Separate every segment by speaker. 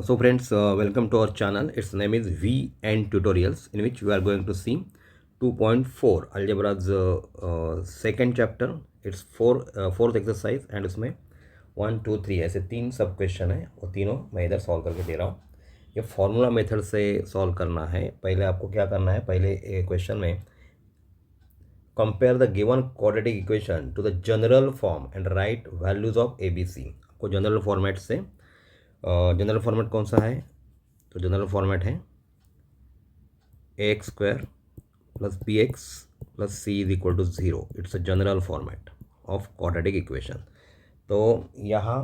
Speaker 1: So friends, welcome to our channel. Its name is VN Tutorials, in which we are going to see 2.4 algebra's second chapter. It's fourth exercise and उसमें 1 2 3 ऐसे तीन सब question है और तीनों मैं इधर सॉल्व करके दे रहा हूँ. ये फॉर्मूला मेथड से सॉल्व करना है. पहले आपको क्या करना है, पहले क्वेश्चन में compare the given quadratic equation to the general form and write values of ABC. आपको जनरल फॉर्मेट से जनरल फॉर्मेट कौन सा है, तो जनरल फॉर्मेट है ax square plus bx plus c is equal to 0. It's a general format of quadratic equation. तो यहाँ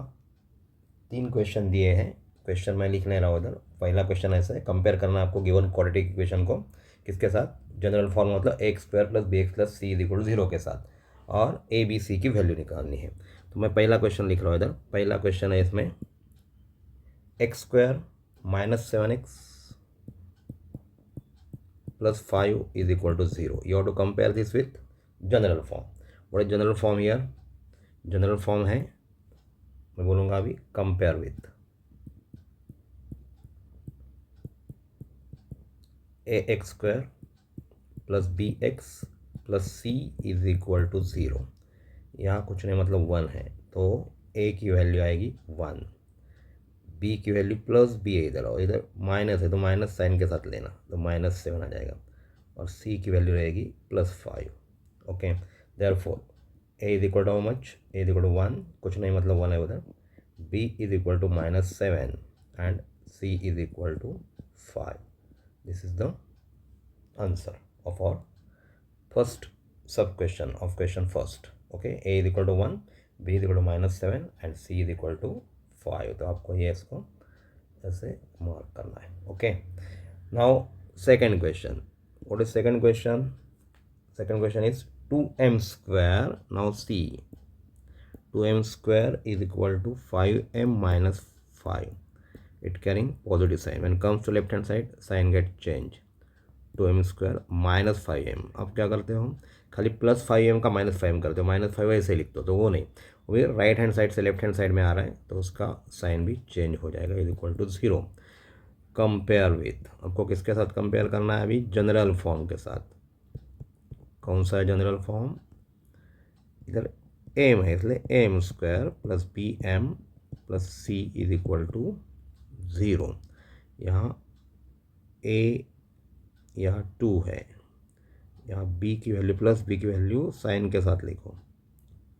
Speaker 1: तीन क्वेश्चन दिए हैं. क्वेश्चन मैं लिख ले रहा हूँ इधर. पहला क्वेश्चन ऐसा है, कंपेयर करना आपको गिवन क्वाड्रेटिक इक्वेशन को किसके साथ, जनरल फॉर्म मतलब x square plus b x plus c is equal to 0 के साथ, और ए बी सी की वैल्यू निकालनी है. तो मैं पहला क्वेश्चन लिख रहा हूँ इधर. पहला क्वेश्चन है इसमें x square minus 7x plus 5 is equal to 0. You have to compare this with general form. What is general form here? General form है, मैं बोलूँगा अभी compare with ax square plus bx plus c is equal to 0. यहाँ कुछ नहीं मतलब 1 है, तो a की वैल्यू आएगी 1, b की वैल्यू प्लस बी है इधर, और इधर माइनस है तो माइनस साइन के साथ लेना, तो -7 आ जाएगा, और c की वैल्यू रहेगी +5. Okay, therefore a is equal to how much, a is equal to 1, कुछ नहीं मतलब 1 है उधर, b is equal to -7 and c is equal to 5. This is the answer of our first sub question of question first. Okay, a is equal to 1, b is equal to -7 and c is equal to 5. तो आपको ये इसको ऐसे mark करना है. Okay, now second question. What is second question? Second question is 2m square. Now see, 2m square is equal to 5m minus 5. It carrying positive sign. When comes to left hand side, sign get change. 2m square minus 5m. अब क्या करते हो, खाली plus 5m का minus 5m करते हो, -5 ऐसे लिख दो, तो वो नहीं, वो राइट हैंड साइड से लेफ्ट हैंड साइड में आ रहा है, तो उसका साइन भी चेंज हो जाएगा, is equal to 0. Compare with, आपको किसके साथ कंपेयर करना है अभी, जनरल फॉर्म के साथ. कौन सा है जनरल फॉर्म, इधर एम है, इसलिए m square plus b m plus c is equal to 0. यहाँ ए यहाँ 2 है, यहाँ बी की वैल्यू प्लस बी की वैल्यू साइन के साथ लिखो,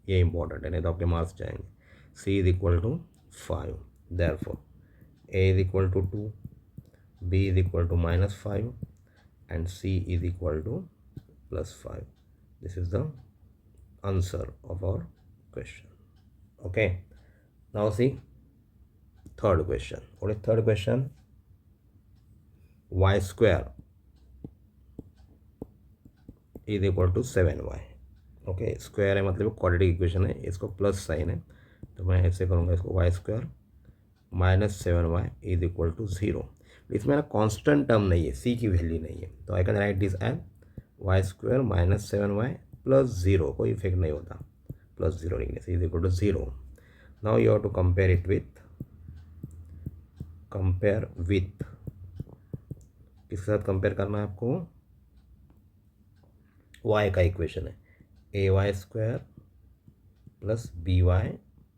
Speaker 1: ये इंपॉर्टेंट है, नहीं तो आपके मार्क्स जाएंगे. C is equal to 5. Therefore A is equal to 2, b is equal to -5 and c is equal to +5. This is the answer of our question. Okay, now see third question. What is third question? Y square is equal to 7y. Okay, square है मतलब quadratic equation है, इसको plus sign है, तो मैं ऐसे करूँगा इसको y square -7y is equal to 0. इसमें ना कांस्टेंट टर्म नहीं है, सी की वैल्यू नहीं है, तो I can write this as y square -7y plus 0. कोई इफेक्ट नहीं होता, +0 लिखने से, is equal to 0. Now you have to compare it with, compare with किसके साथ कंपेयर करना है आपको, y का इक्वेशन है ay square plus by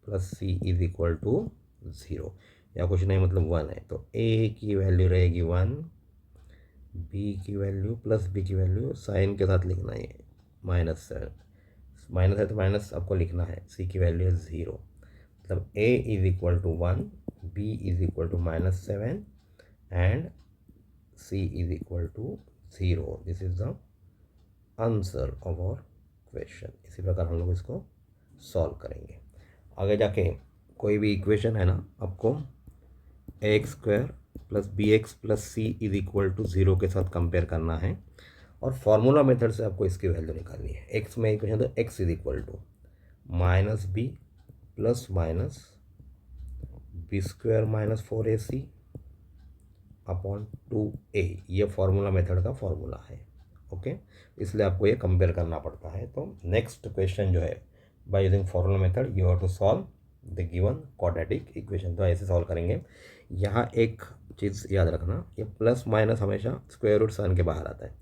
Speaker 1: plus c is equal to 0. या कुछ नहीं मतलब 1 है, तो a की वैल्यू रहेगी 1, b की वैल्यू प्लस b की वैल्यू साइन के साथ लिखना है, -7, माइनस है तो माइनस आपको लिखना है, c की वैल्यू है 0. मतलब a is equal to 1, b is equal to -7 and c is equal to 0. This is the answer of our question. इसी प्रकार हम लोग इसको सॉल्व करेंगे. आगे जाके कोई भी इक्वेशन है ना, आपको x square plus b x plus c is equal to 0 के साथ कंपेयर करना है, और फार्मूला मेथड से आपको इसकी वैल्यू निकालनी है. एक्स में इक्वेशन तो x is equal to -b plus minus b square -4ac upon 2a. ये फार्मूला मेथड का फार्मूला है. ओके, इसलिए आपको ये कंपेयर करना पड़ता है. तो नेक्स्ट क्वेश्चन जो है, by using formula method you have to solve the given quadratic equation. तो ऐसे सॉल्व करेंगे। यहाँ एक चीज़ याद रखना, ये प्लस माइनस हमेशा स्क्वायर रूट साइन के बाहर आता है।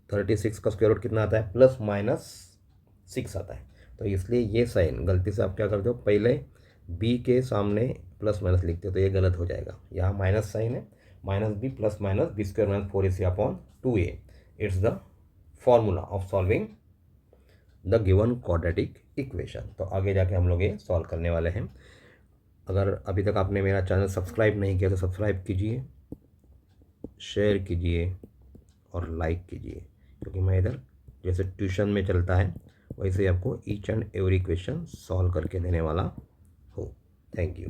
Speaker 1: 36 का स्क्वायर रूट कितना आता है, +-6 आता है। तो इसलिए ये साइन गलती से आप क्या करते हो, पहले बी के सामने प्लस माइनस लिखते हो, तो ये गलत हो जाएगा। यहाँ माइनस साइन है, -b + -b² - 4ac/2a। It's the formula of solving the given quadratic equation. तो आगे जाके हम लोग ये सॉल्व करने वाले हैं। अगर अभी तक आपने मेरा चैनल सब्सक्राइब नहीं किया तो सब्सक्राइब कीजिए, शेयर कीजिए और लाइक कीजिए, क्योंकि मैं इधर जैसे ट्यूशन में चलता है वैसे आपको each and every question solve करके देने वाला हूँ। Thank you.